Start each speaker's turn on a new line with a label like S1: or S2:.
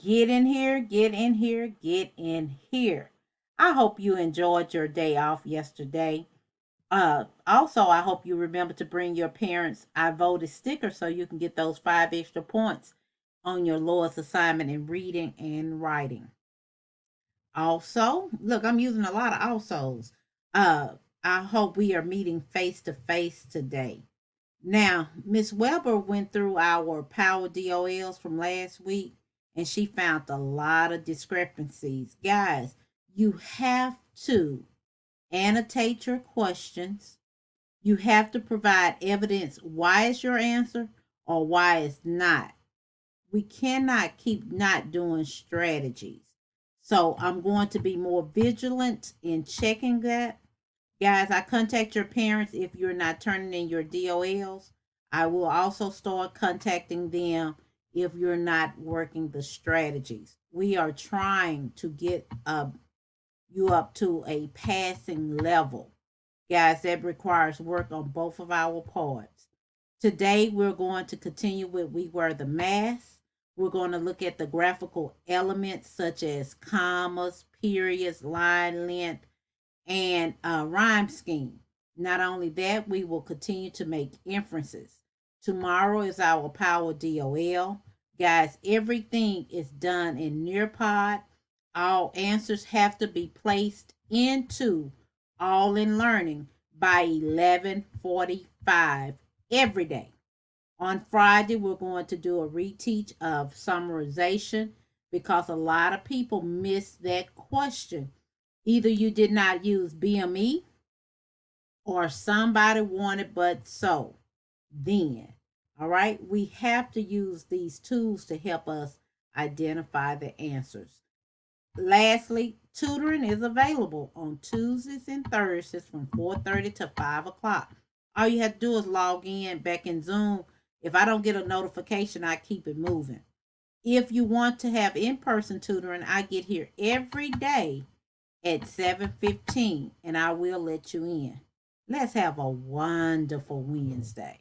S1: Get in here, get in here, get in here. I hope you enjoyed your day off yesterday. Also, I hope you remember to bring your parents' I voted sticker so you can get those 5 extra points on your lowest assignment in reading and writing. Also, look, I'm using a lot of alsos. I hope we are meeting face to face today. Now, Miss Weber went through our Power DOLs from last week and she found a lot of discrepancies. Guys, you have to annotate your questions. You have to provide evidence why is your answer or why it's not. We cannot keep not doing strategies. So I'm going to be more vigilant in checking that. Guys, I contact your parents if you're not turning in your DOLs. I will also start contacting them if you're not working the strategies. We are trying to get you up to a passing level. Guys, that requires work on both of our parts. Today, we're going to continue with We Were the Mass. We're going to look at the graphical elements such as commas, periods, line length, and rhyme scheme. Not only that, we will continue to make inferences. Tomorrow is our Power DOL. Guys, everything is done in Nearpod. All answers have to be placed into All in Learning by 11:45 every day. On Friday, we're going to do a reteach of summarization because a lot of people miss that question. Either you did not use BME or somebody wanted but so. Then, all right, we have to use these tools to help us identify the answers. Lastly, tutoring is available on Tuesdays and Thursdays from 4:30 to 5 o'clock. All you have to do is log in back in Zoom. If I don't get a notification, I keep it moving. If you want to have in-person tutoring, I get here every day at 7:15 and I will let you in. Let's have a wonderful Wednesday.